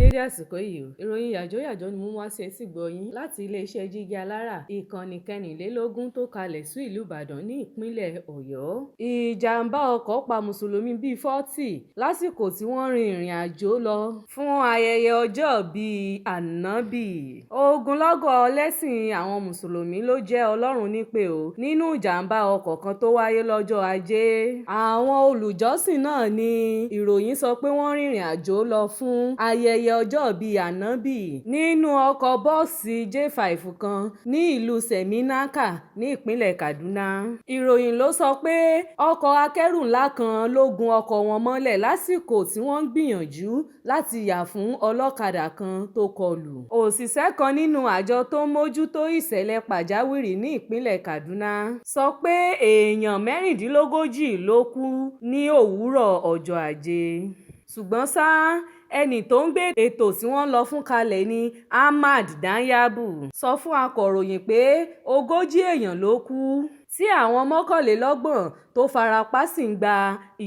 dédé àsìkò yìí o. Ìròyìn yàjóyàjó ni mo mú wá sí etí gbọ̀yìn láti iléeṣẹ́ Jígí Alára ìkànnì 24 tó kalẹ̀ sí ìlú Ìbàdàn ní ìpínlẹ̀ Ọ̀yọ́. Ìjàmbá ọkọ̀ pa Mùsùlùmí bíi 40 lásìkò tí wọ́n rin ìrìn àjò lọ fún ayẹyẹ ọjọ́ bíi Anoubi. Ogunlọ́gọ̀ ẹlẹ́sìn àwọn Mùsùlùmí ló jẹ́ Ọlọ́run nípè o nínú ìjàmbá ọkọ̀ kan tó wáyé lọ́jọ́ Ajé. Àwọn olùjọ́sìn náà ni ìròyìn sọ pé wọ́n rìnrìn àjò lọ fún ayẹyẹ ọjọ́ bíi Anoubi nínú ọkọ̀ bọ́ọ̀sì J5 kan ní ìlú Seminaka ní ìpínlẹ̀ Kaduna. Ìròyìn ló sọ pé ọkọ̀ akẹ́rù ńlá kan ló gun ọkọ̀ wọn mọ́lẹ̀ lásìkò tí wọ́n ń gbìyànjú láti yà fún ọlọ́kadà kan tó kọlù. Òṣìṣẹ́ kan nínú àjọ tó ń mójútó ìṣẹ̀lẹ̀ pàjáwìrì ní ìpínlẹ̀ Kaduna sọ pé èèyàn 36 ló kú ní òwúrọ̀ ọjọ́ Ajé. Ṣùgbọ́n ṣá, ẹni tó ń gbé ètò tí wọ́n lọ fún kalẹ̀ ní Ahmad Danyabu sọ fún akọ̀ròyìn pé Ogoji èèyàn ló kú tí àwọn 31 tó farapa sì ń gba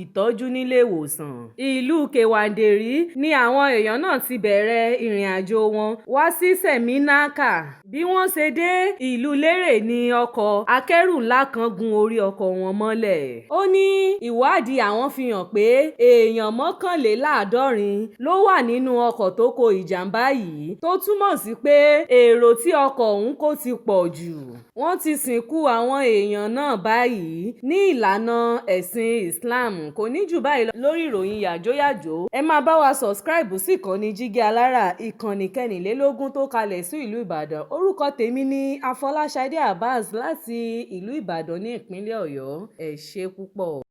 ìtọ́jú nílé ìwòsàn. Ìlú Kewanderi ni àwọn èèyàn náà ti bẹ̀rẹ̀ ìrìn àjò wọn wá sí Seminaka. Bí wọ́n ṣe dé ìlú Lérè ni ọkọ̀ akẹ́rù ńlá kan gun orí ọkọ̀ wọn mọ́lẹ̀. Ó ní ìwádìí àwọn fi hàn pé èèyàn 71 ló wà nínú ọkọ̀ tó kó ìjàmbá yìí, tó túmọ̀ sí pé èrò tí ọkọ̀ ọ̀hún kó ti pọ̀ jù. Wọ́n ti sìnkú àwọn èèyàn náà báyìí ní ìlànà ẹ̀sìn Islam. Kò ní jù báyìí lọ lórí ìròyìn yàjóyàjó. Ẹ máa bá wa subscribe sí ìkànnì Jígí Alára ìkànnì 24 tó kalẹ̀ sí ìlú Ìbàdàn. Orúkọ tèmi ni Afọláṣadé Abbas láti ìlú Ìbàdàn ní ìpínlẹ̀ Ọ̀yọ́. Ẹ ṣé púpọ̀.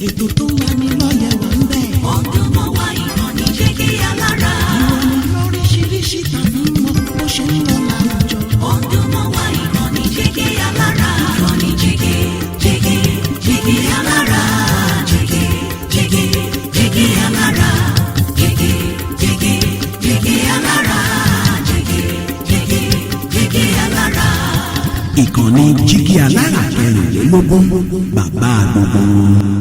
Ètò tó wà ní lọ́yẹ̀ wà ń bẹ̀. Ọdún mọ́ wá ìkànnì Jígí Alára. Ìròyìn lóríṣiríṣi tàbí mọ bó ṣe ń lọ láwùjọ. Ọdún mọ́ wá ìkànnì Jígí Alára. Ìkànnì Jígí Alára. Jígí Alára. Jígí Alára. Jígí Alára. Ìkànnì Jígí Alára 24 bàbá gbogbo.